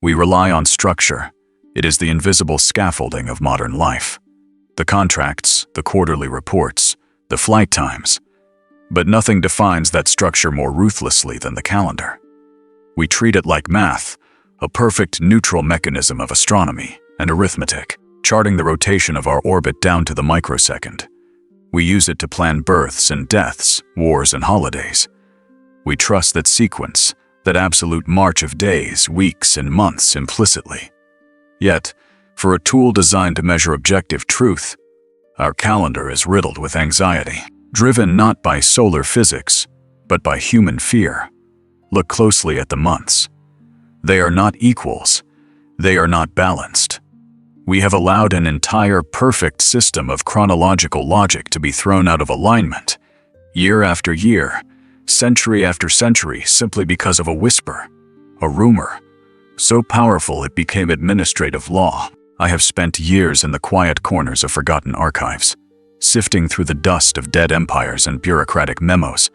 We rely on structure. It is the invisible scaffolding of modern life. The contracts, the quarterly reports, the flight times. But nothing defines that structure more ruthlessly than the calendar. We treat it like math, a perfect neutral mechanism of astronomy and arithmetic, charting the rotation of our orbit down to the microsecond. We use it to plan births and deaths, wars and holidays. We trust that sequence, that absolute march of days, weeks, and months implicitly. Yet, for a tool designed to measure objective truth, our calendar is riddled with anxiety, driven not by solar physics, but by human fear. Look closely at the months. They are not equals. They are not balanced. We have allowed an entire perfect system of chronological logic to be thrown out of alignment, year after year, century after century, simply because of a whisper, a rumor, so powerful it became administrative law. I have spent years in the quiet corners of forgotten archives, sifting through the dust of dead empires and bureaucratic memos,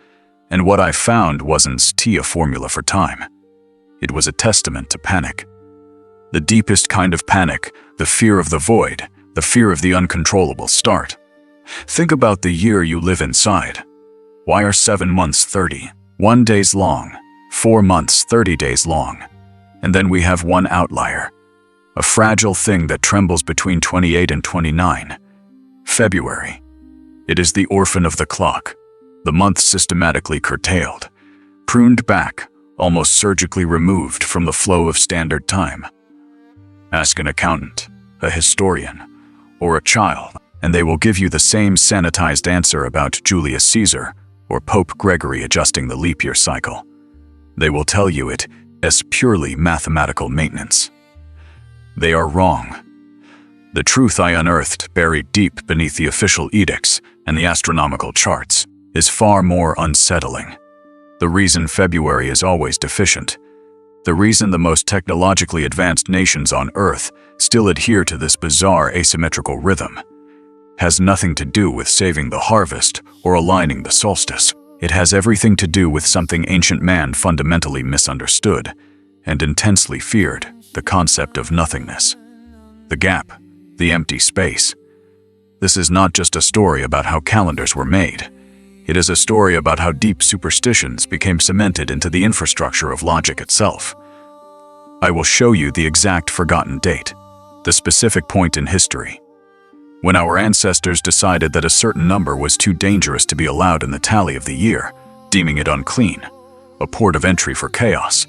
and what I found wasn't a formula for time. It was a testament to panic. The deepest kind of panic, the fear of the void, the fear of the uncontrollable start. Think about the year you live inside. Why are 7 months 31 days long, 4 months 30 days long? And then we have one outlier, a fragile thing that trembles between 28 and 29. February. It is the orphan of the clock, the month systematically curtailed, pruned back, almost surgically removed from the flow of standard time. Ask an accountant, a historian, or a child, and they will give you the same sanitized answer about Julius Caesar or Pope Gregory adjusting the leap year cycle. They will tell you it as purely mathematical maintenance. They are wrong. The truth I unearthed, buried deep beneath the official edicts and the astronomical charts, is far more unsettling. The reason February is always deficient, the reason the most technologically advanced nations on Earth still adhere to this bizarre asymmetrical rhythm, has nothing to do with saving the harvest or aligning the solstice. It has everything to do with something ancient man fundamentally misunderstood and intensely feared: the concept of nothingness. The gap, the empty space. This is not just a story about how calendars were made. It is a story about how deep superstitions became cemented into the infrastructure of logic itself. I will show you the exact forgotten date, the specific point in history, when our ancestors decided that a certain number was too dangerous to be allowed in the tally of the year, deeming it unclean, a port of entry for chaos.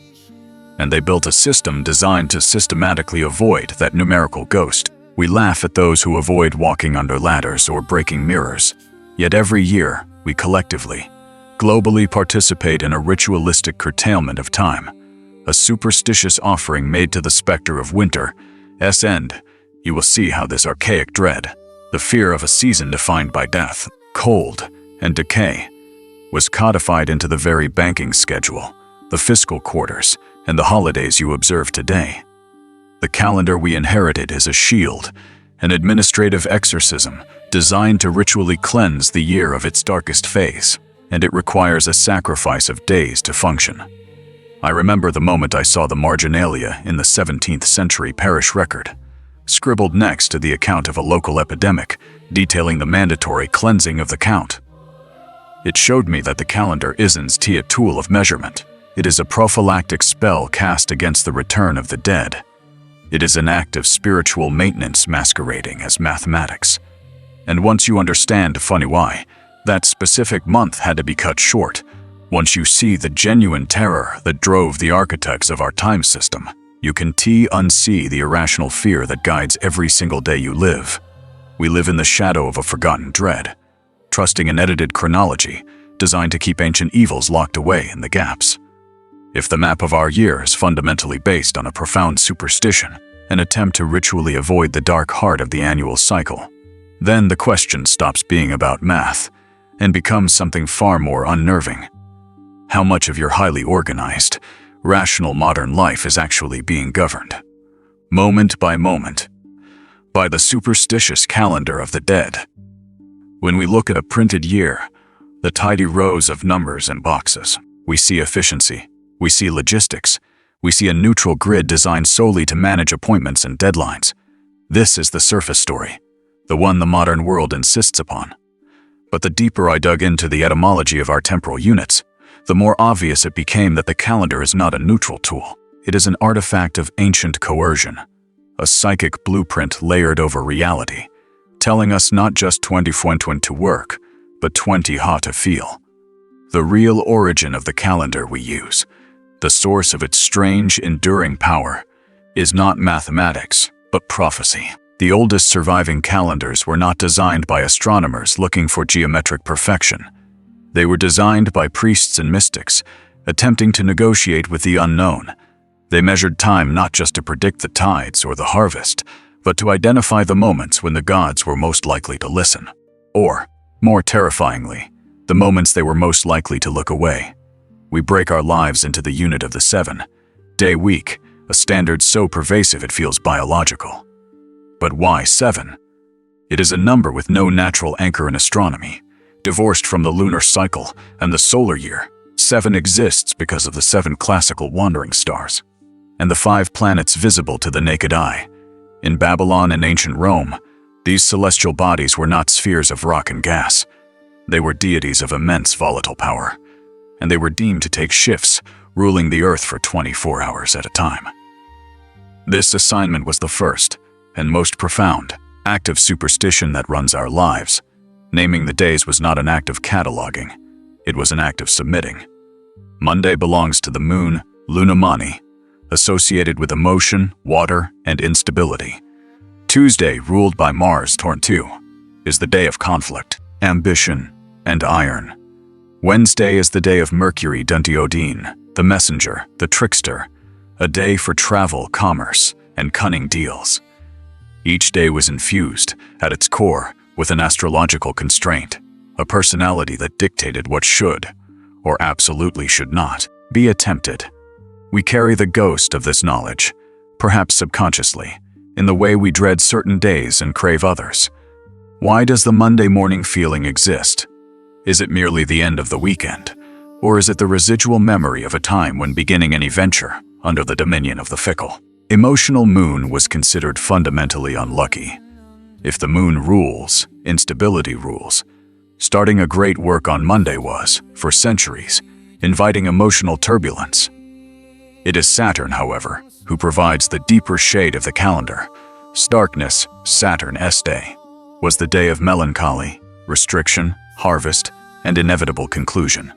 And they built a system designed to systematically avoid that numerical ghost. We laugh at those who avoid walking under ladders or breaking mirrors. Yet every year, we collectively, globally participate in a ritualistic curtailment of time, a superstitious offering made to the specter of winter's end. You will see how this archaic dread, the fear of a season defined by death, cold, and decay, was codified into the very banking schedule, the fiscal quarters, and the holidays you observe today. The calendar we inherited is a shield, an administrative exorcism designed to ritually cleanse the year of its darkest phase, and it requires a sacrifice of days to function. I remember the moment I saw the marginalia in the 17th century parish record, scribbled next to the account of a local epidemic, detailing the mandatory cleansing of the count. It showed me that the calendar isn't a tool of measurement. It is a prophylactic spell cast against the return of the dead. It is an act of spiritual maintenance masquerading as mathematics. And once you understand funny why that specific month had to be cut short, once you see the genuine terror that drove the architects of our time system, you can unsee the irrational fear that guides every single day you live. We live in the shadow of a forgotten dread, trusting an edited chronology designed to keep ancient evils locked away in the gaps. If the map of our year is fundamentally based on a profound superstition, an attempt to ritually avoid the dark heart of the annual cycle, then the question stops being about math and becomes something far more unnerving. How much of your highly organized, rational modern life is actually being governed, moment by moment, by the superstitious calendar of the dead? When we look at a printed year, the tidy rows of numbers and boxes, we see efficiency, we see logistics, we see a neutral grid designed solely to manage appointments and deadlines. This is the surface story, the one the modern world insists upon. But the deeper I dug into the etymology of our temporal units, the more obvious it became that the calendar is not a neutral tool. It is an artifact of ancient coercion, a psychic blueprint layered over reality, telling us not just 20 to work, but 20 how to feel. The real origin of the calendar we use, the source of its strange, enduring power, is not mathematics, but prophecy. The oldest surviving calendars were not designed by astronomers looking for geometric perfection. They were designed by priests and mystics, attempting to negotiate with the unknown. They measured time not just to predict the tides or the harvest, but to identify the moments when the gods were most likely to listen. Or, more terrifyingly, the moments they were most likely to look away. We break our lives into the unit of the 7-day week, a standard so pervasive it feels biological. But why 7? It is a number with no natural anchor in astronomy. Divorced from the lunar cycle and the solar year, 7 exists because of the 7 classical wandering stars and the 5 planets visible to the naked eye. In Babylon and ancient Rome, these celestial bodies were not spheres of rock and gas. They were deities of immense volatile power, and they were deemed to take shifts, ruling the earth for 24 hours at a time. This assignment was the first and most profound act of superstition that runs our lives. Naming the days was not an act of cataloging, it was an act of submitting. Monday belongs to the moon, Lunamani, associated with emotion, water, and instability. Tuesday, ruled by Mars, Torntu, is the day of conflict, ambition, and iron. Wednesday is the day of Mercury, Duntiodine, the messenger, the trickster, a day for travel, commerce, and cunning deals. Each day was infused, at its core, with an astrological constraint, a personality that dictated what should, or absolutely should not, be attempted. We carry the ghost of this knowledge, perhaps subconsciously, in the way we dread certain days and crave others. Why does the Monday morning feeling exist? Is it merely the end of the weekend, or is it the residual memory of a time when beginning any venture under the dominion of the fickle? Emotional moon was considered fundamentally unlucky. If the moon rules, instability rules. Starting a great work on Monday was, for centuries, inviting emotional turbulence. It is Saturn, however, who provides the deeper shade of the calendar. Starkness, Saturn's day, was the day of melancholy, restriction, harvest, and inevitable conclusion.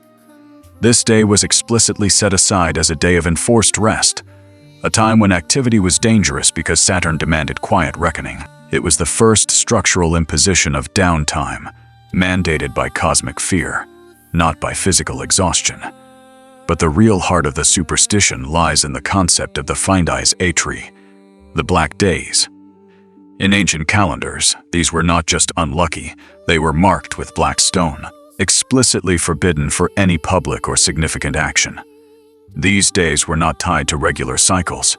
This day was explicitly set aside as a day of enforced rest, a time when activity was dangerous because Saturn demanded quiet reckoning. It was the first structural imposition of downtime, mandated by cosmic fear, not by physical exhaustion. But the real heart of the superstition lies in the concept of the Findi's Atri, the black days. In ancient calendars, these were not just unlucky, they were marked with black stone, explicitly forbidden for any public or significant action. These days were not tied to regular cycles.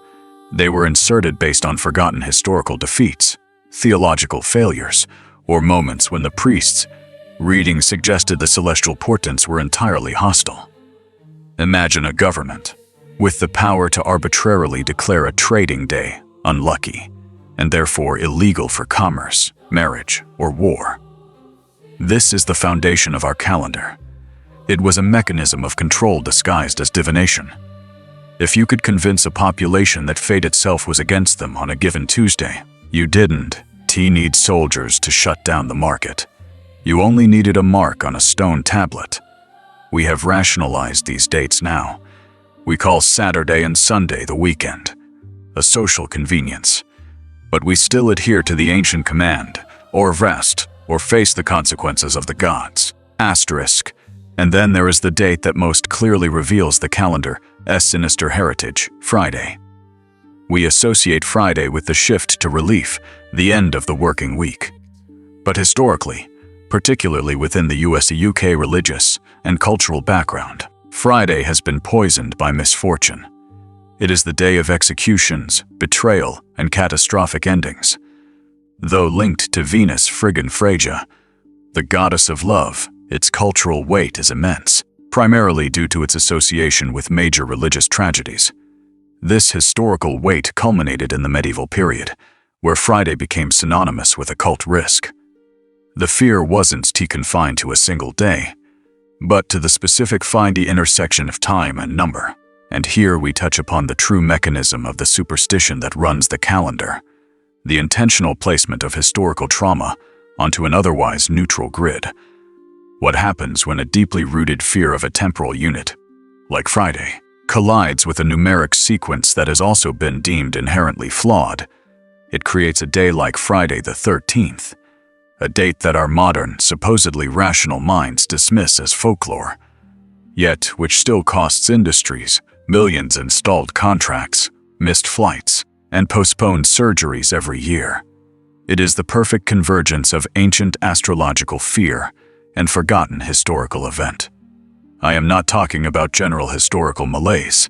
They were inserted based on forgotten historical defeats, theological failures, or moments when the priests' readings suggested the celestial portents were entirely hostile. Imagine a government with the power to arbitrarily declare a trading day unlucky, and therefore illegal for commerce, marriage, or war. This is the foundation of our calendar. It was a mechanism of control disguised as divination. If you could convince a population that fate itself was against them on a given Tuesday, you didn't need soldiers to shut down the market. You only needed a mark on a stone tablet. We have rationalized these dates now. We call Saturday and Sunday the weekend, a social convenience. But we still adhere to the ancient command, or rest, or face the consequences of the gods. Asterisk. And then there is the date that most clearly reveals the calendar's sinister heritage, Friday. We associate Friday with the shift to relief, the end of the working week. But historically, particularly within the US-UK religious and cultural background, Friday has been poisoned by misfortune. It is the day of executions, betrayal, and catastrophic endings. Though linked to Venus Friggin Freyja, the goddess of love, its cultural weight is immense, primarily due to its association with major religious tragedies. This historical weight culminated in the medieval period, where Friday became synonymous with occult risk. The fear wasn't confined to a single day, but to the specific findy intersection of time and number. And here we touch upon the true mechanism of the superstition that runs the calendar, the intentional placement of historical trauma onto an otherwise neutral grid. What happens when a deeply rooted fear of a temporal unit, like Friday, collides with a numeric sequence that has also been deemed inherently flawed? It creates a day like Friday the 13th, a date that our modern, supposedly rational minds dismiss as folklore, yet which still costs industries millions in stalled contracts, missed flights, and postponed surgeries every year. It is the perfect convergence of ancient astrological fear and forgotten historical event. I am not talking about general historical malaise.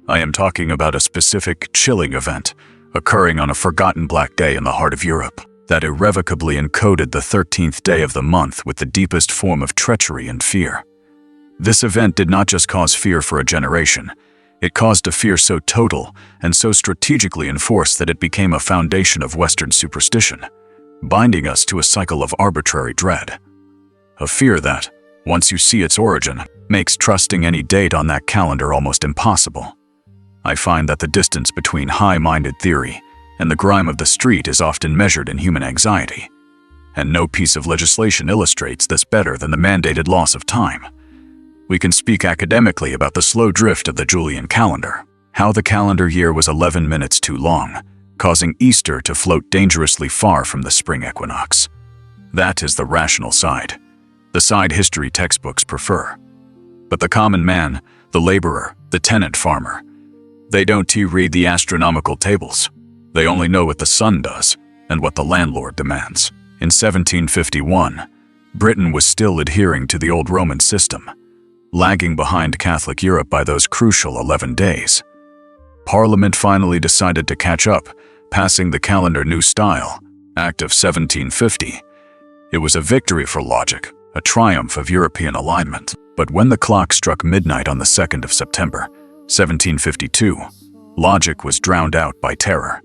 I am talking about a specific chilling event occurring on a forgotten black day in the heart of Europe that irrevocably encoded the 13th day of the month with the deepest form of treachery and fear. This event did not just cause fear for a generation. It caused a fear so total and so strategically enforced that it became a foundation of Western superstition, binding us to a cycle of arbitrary dread. A fear that, once you see its origin, makes trusting any date on that calendar almost impossible. I find that the distance between high-minded theory and the grime of the street is often measured in human anxiety, and no piece of legislation illustrates this better than the mandated loss of time. We can speak academically about the slow drift of the Julian calendar, how the calendar year was 11 minutes too long, causing Easter to float dangerously far from the spring equinox. That is the rational side, the side history textbooks prefer. But the common man, the laborer, the tenant farmer, they don't read the astronomical tables. They only know what the sun does and what the landlord demands. In 1751, Britain was still adhering to the old Roman system, lagging behind Catholic Europe by those crucial 11 days. Parliament finally decided to catch up, passing the Calendar New Style Act of 1750. It was a victory for logic, a triumph of European alignment. But when the clock struck midnight on the 2nd of September, 1752, logic was drowned out by terror.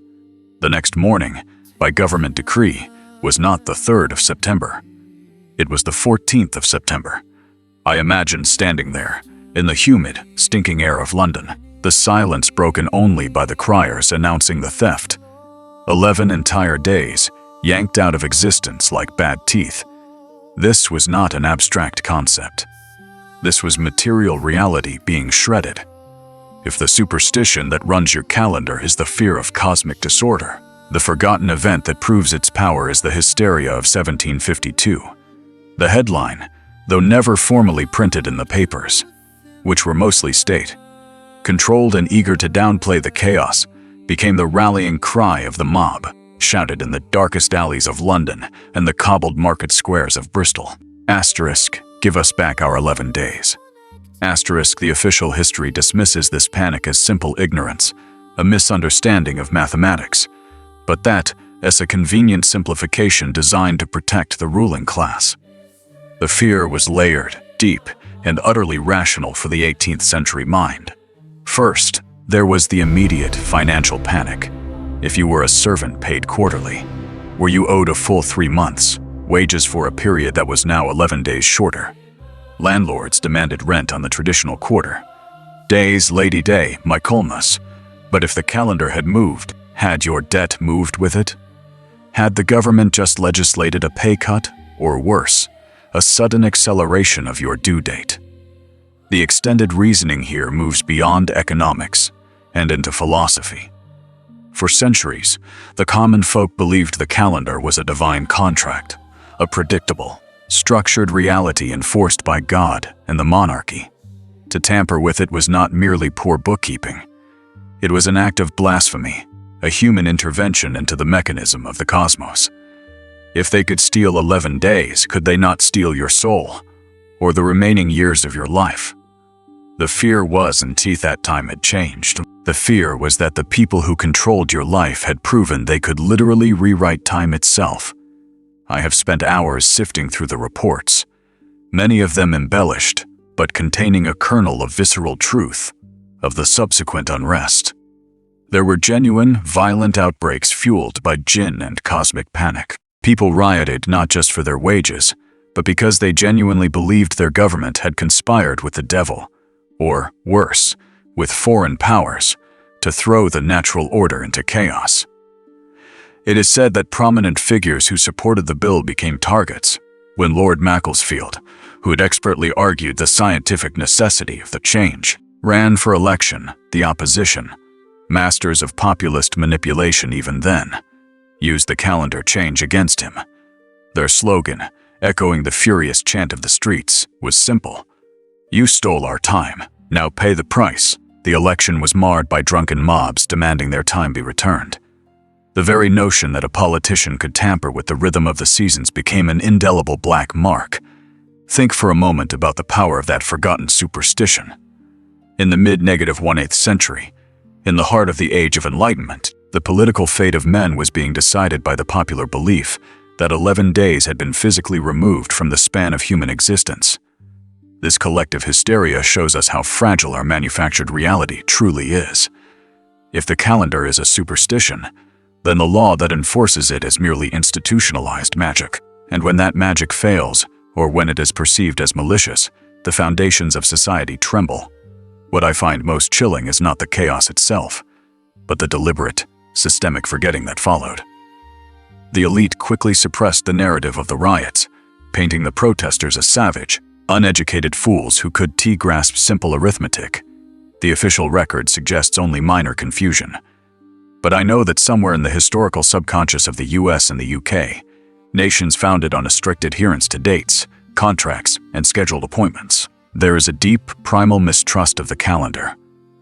The next morning, by government decree, was not the 3rd of September. It was the 14th of September. I imagine standing there, in the humid, stinking air of London, the silence broken only by the criers announcing the theft. 11 entire days, yanked out of existence like bad teeth. This was not an abstract concept. This was material reality being shredded. If the superstition that runs your calendar is the fear of cosmic disorder, the forgotten event that proves its power is the hysteria of 1752. The headline, though never formally printed in the papers, which were mostly state, controlled and eager to downplay the chaos, became the rallying cry of the mob, shouted in the darkest alleys of London and the cobbled market squares of Bristol. Asterisk, give us back our 11 days. Asterisk, the official history dismisses this panic as simple ignorance, a misunderstanding of mathematics, but that as a convenient simplification designed to protect the ruling class. The fear was layered, deep, and utterly rational for the 18th century mind. First, there was the immediate financial panic. If you were a servant paid quarterly, where you owed a full 3 months, wages for a period that was now 11 days shorter. Landlords demanded rent on the traditional quarter. Days, Lady Day, Michaelmas. But if the calendar had moved, had your debt moved with it? Had the government just legislated a pay cut, or worse, a sudden acceleration of your due date? The extended reasoning here moves beyond economics and into philosophy. For centuries, the common folk believed the calendar was a divine contract, a predictable, structured reality enforced by God and the monarchy. To tamper with it was not merely poor bookkeeping. It was an act of blasphemy, a human intervention into the mechanism of the cosmos. If they could steal 11 days, could they not steal your soul, or the remaining years of your life? The fear was until that time had changed. The fear was that the people who controlled your life had proven they could literally rewrite time itself. I have spent hours sifting through the reports, many of them embellished, but containing a kernel of visceral truth, of the subsequent unrest, There were genuine, violent outbreaks fueled by jinn and cosmic panic. People rioted not just for their wages, but because they genuinely believed their government had conspired with the devil, or worse, with foreign powers, to throw the natural order into chaos. It is said that prominent figures who supported the bill became targets when Lord Macclesfield, who had expertly argued the scientific necessity of the change, ran for election. The opposition, masters of populist manipulation even then, used the calendar change against him. Their slogan, echoing the furious chant of the streets, was simple: "You stole our time, now pay the price." The election was marred by drunken mobs demanding their time be returned. The very notion that a politician could tamper with the rhythm of the seasons became an indelible black mark. Think for a moment about the power of that forgotten superstition. In the mid-18th century, in the heart of the Age of Enlightenment, the political fate of men was being decided by the popular belief that 11 days had been physically removed from the span of human existence. This collective hysteria shows us how fragile our manufactured reality truly is. If the calendar is a superstition, then the law that enforces it is merely institutionalized magic. And when that magic fails, or when it is perceived as malicious, the foundations of society tremble. What I find most chilling is not the chaos itself, but the deliberate, systemic forgetting that followed. The elite quickly suppressed the narrative of the riots, painting the protesters as savage, uneducated fools who could grasp simple arithmetic. The official record suggests only minor confusion. But I know that somewhere in the historical subconscious of the US and the UK, nations founded on a strict adherence to dates, contracts, and scheduled appointments, there is a deep, primal mistrust of the calendar,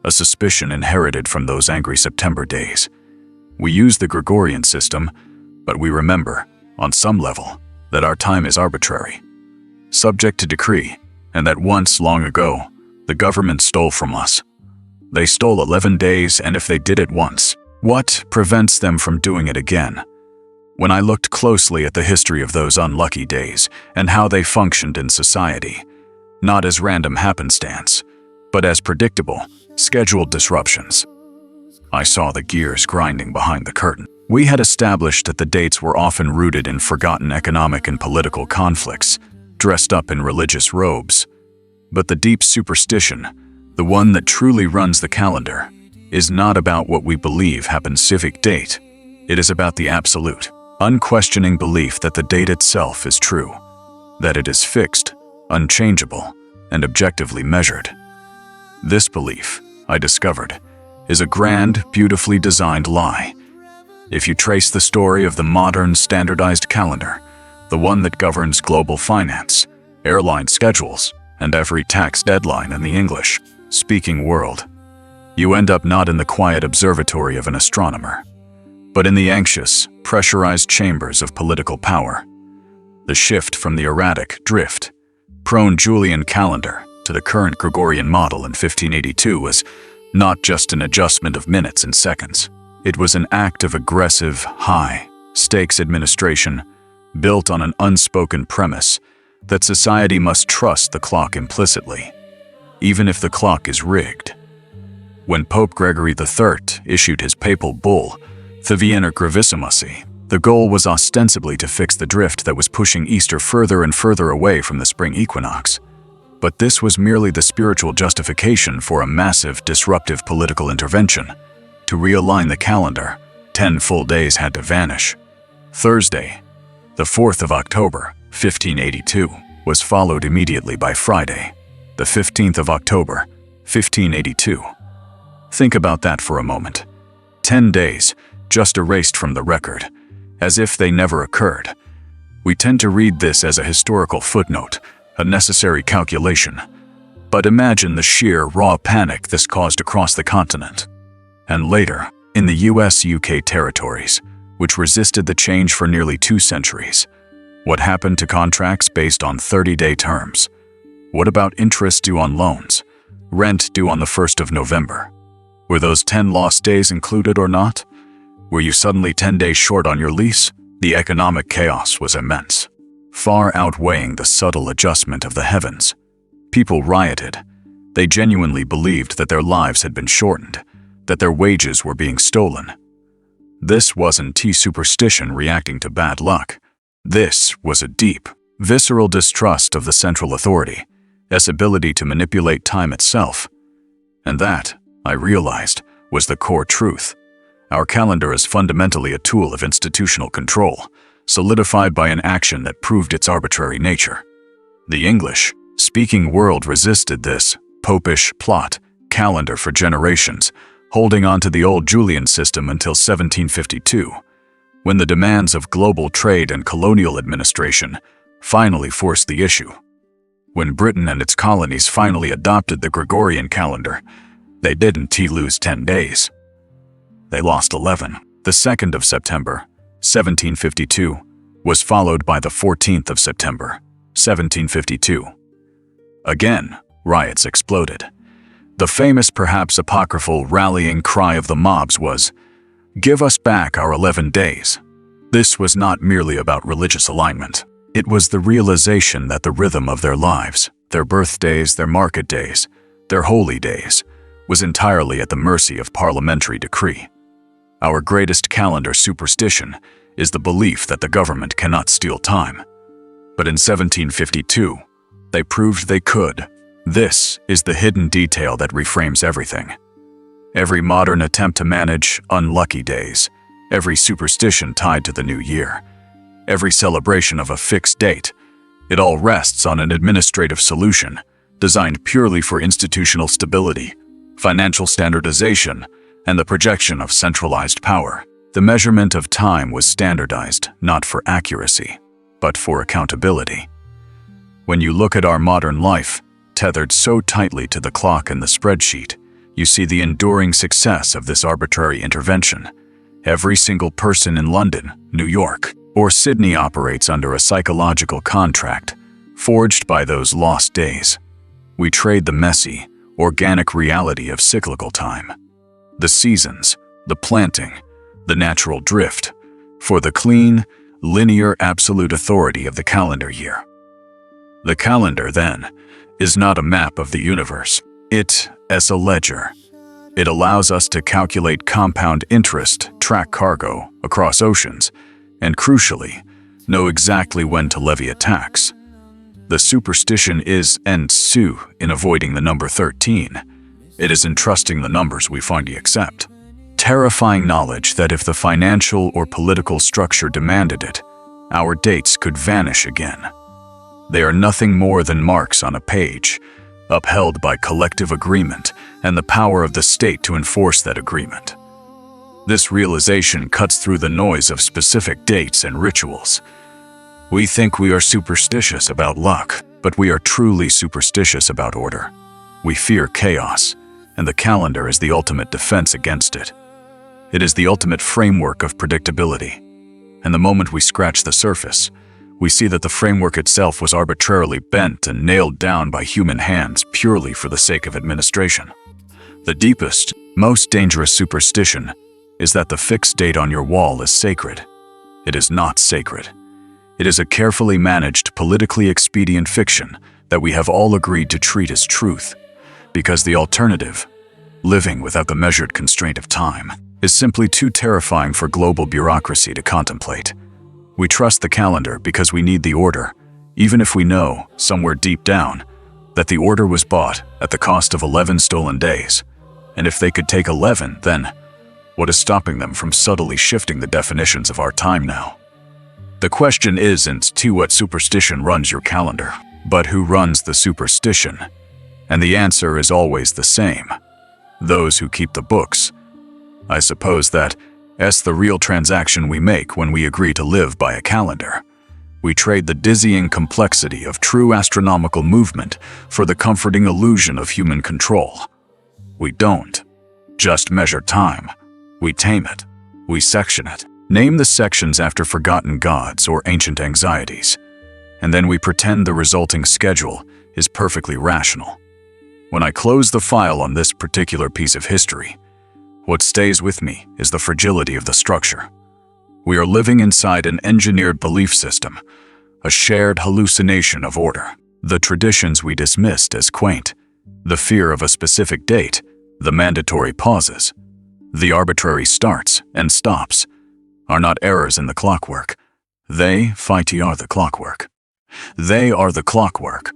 a suspicion inherited from those angry September days. We use the Gregorian system, but we remember, on some level, that our time is arbitrary, subject to decree, and that once, long ago, the government stole from us. They stole 11 days, and if they did it once, what prevents them from doing it again? When I looked closely at the history of those unlucky days and how they functioned in society, not as random happenstance, but as predictable, scheduled disruptions, I saw the gears grinding behind the curtain. We had established that the dates were often rooted in forgotten economic and political conflicts, dressed up in religious robes. But the deep superstition, the one that truly runs the calendar, is not about what we believe happened civic date. It is about the absolute, unquestioning belief that the date itself is true, that it is fixed, unchangeable, and objectively measured. This belief, I discovered, is a grand, beautifully designed lie. If you trace the story of the modern standardized calendar, the one that governs global finance, airline schedules, and every tax deadline in the English-speaking world, you end up not in the quiet observatory of an astronomer, but in the anxious, pressurized chambers of political power. The shift from the erratic, drift-prone Julian calendar to the current Gregorian model in 1582 was not just an adjustment of minutes and seconds. It was an act of aggressive, high-stakes administration built on an unspoken premise that society must trust the clock implicitly, even if the clock is rigged. When Pope Gregory III issued his papal bull, the Vienna Gravissimusi, the goal was ostensibly to fix the drift that was pushing Easter further and further away from the spring equinox. But this was merely the spiritual justification for a massive, disruptive political intervention. To realign the calendar, 10 full days had to vanish. Thursday, the 4th of October, 1582, was followed immediately by Friday, the 15th of October, 1582. Think about that for a moment. 10 days, just erased from the record, as if they never occurred. We tend to read this as a historical footnote, a necessary calculation. But imagine the sheer, raw panic this caused across the continent. And later, in the US-UK territories, which resisted the change for nearly 2 centuries. What happened to contracts based on 30-day terms? What about interest due on loans? Rent due on the 1st of November? Were those 10 lost days included or not? Were you suddenly 10 days short on your lease? The economic chaos was immense, far outweighing the subtle adjustment of the heavens. People rioted. They genuinely believed that their lives had been shortened, that their wages were being stolen. This wasn't superstition reacting to bad luck. This was a deep, visceral distrust of the central authority, its ability to manipulate time itself. And that, I realized, was the core truth. Our calendar is fundamentally a tool of institutional control, solidified by an action that proved its arbitrary nature. The English-speaking world resisted this popish plot calendar for generations, holding on to the old Julian system until 1752, when the demands of global trade and colonial administration finally forced the issue. When Britain and its colonies finally adopted the Gregorian calendar, they didn't lose 10 days. They lost 11. The 2nd of September, 1752, was followed by the 14th of September, 1752. Again, riots exploded. The famous, perhaps apocryphal, rallying cry of the mobs was, "Give us back our 11 days." This was not merely about religious alignment. It was the realization that the rhythm of their lives, their birthdays, their market days, their holy days, was entirely at the mercy of parliamentary decree. Our greatest calendar superstition is the belief that the government cannot steal time. But in 1752, they proved they could. This is the hidden detail that reframes everything. Every modern attempt to manage unlucky days, every superstition tied to the new year, every celebration of a fixed date, it all rests on an administrative solution designed purely for institutional stability, financial standardization, and the projection of centralized power. The measurement of time was standardized not for accuracy, but for accountability. When you look at our modern life, tethered so tightly to the clock and the spreadsheet, you see the enduring success of this arbitrary intervention. Every single person in London, New York, or Sydney operates under a psychological contract forged by those lost days. We trade the messy, organic reality of cyclical time, the seasons, the planting, the natural drift, for the clean, linear, absolute authority of the calendar year. The calendar, then, is not a map of the universe. It is a ledger. It allows us to calculate compound interest, track cargo across oceans, and crucially, know exactly when to levy a tax. The superstition is en su in avoiding the number 13. It is in trusting the numbers we finally accept. Terrifying knowledge that if the financial or political structure demanded it, our dates could vanish again. They are nothing more than marks on a page, upheld by collective agreement and the power of the state to enforce that agreement. This realization cuts through the noise of specific dates and rituals. We think we are superstitious about luck, but we are truly superstitious about order. We fear chaos, and the calendar is the ultimate defense against it. It is the ultimate framework of predictability. And the moment we scratch the surface, we see that the framework itself was arbitrarily bent and nailed down by human hands purely for the sake of administration. The deepest, most dangerous superstition is that the fixed date on your wall is sacred. It is not sacred. It is a carefully managed, politically expedient fiction that we have all agreed to treat as truth, because the alternative, living without the measured constraint of time, is simply too terrifying for global bureaucracy to contemplate. We trust the calendar because we need the order, even if we know, somewhere deep down, that the order was bought at the cost of 11 stolen days. And if they could take 11, then what is stopping them from subtly shifting the definitions of our time now? The question isn't to what superstition runs your calendar, but who runs the superstition. And the answer is always the same: those who keep the books. I suppose that's the real transaction we make when we agree to live by a calendar. We trade the dizzying complexity of true astronomical movement for the comforting illusion of human control. We don't just measure time. We tame it. We section it. Name the sections after forgotten gods or ancient anxieties. And then we pretend the resulting schedule is perfectly rational. When I close the file on this particular piece of history, what stays with me is the fragility of the structure. We are living inside an engineered belief system, a shared hallucination of order. The traditions we dismissed as quaint, the fear of a specific date, the mandatory pauses, The arbitrary starts and stops are not errors in the clockwork. They, fighty, are the clockwork. They are the clockwork.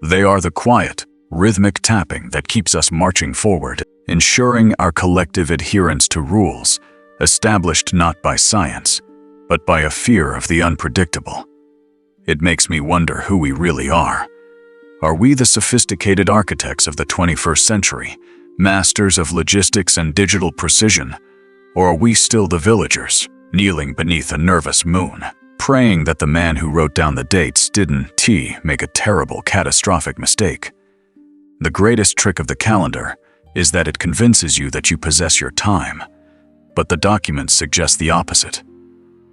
They are the quiet, rhythmic tapping that keeps us marching forward, ensuring our collective adherence to rules established not by science, but by a fear of the unpredictable. It makes me wonder who we really are. Are we the sophisticated architects of the 21st century, masters of logistics and digital precision, or are we still the villagers, kneeling beneath a nervous moon, praying that the man who wrote down the dates didn't make a terrible, catastrophic mistake? The greatest trick of the calendar is that it convinces you that you possess your time, but the documents suggest the opposite.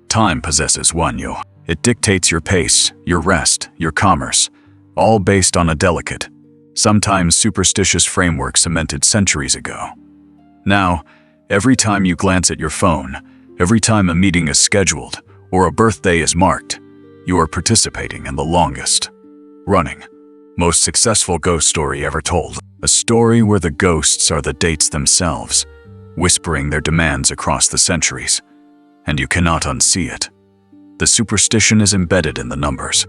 Time possesses you. It dictates your pace, your rest, your commerce, all based on a delicate, sometimes superstitious framework cemented centuries ago. Now, every time you glance at your phone, every time a meeting is scheduled or a birthday is marked, you are participating in the longest running, most successful ghost story ever told. A story where the ghosts are the dates themselves, whispering their demands across the centuries, and you cannot unsee it. The superstition is embedded in the numbers.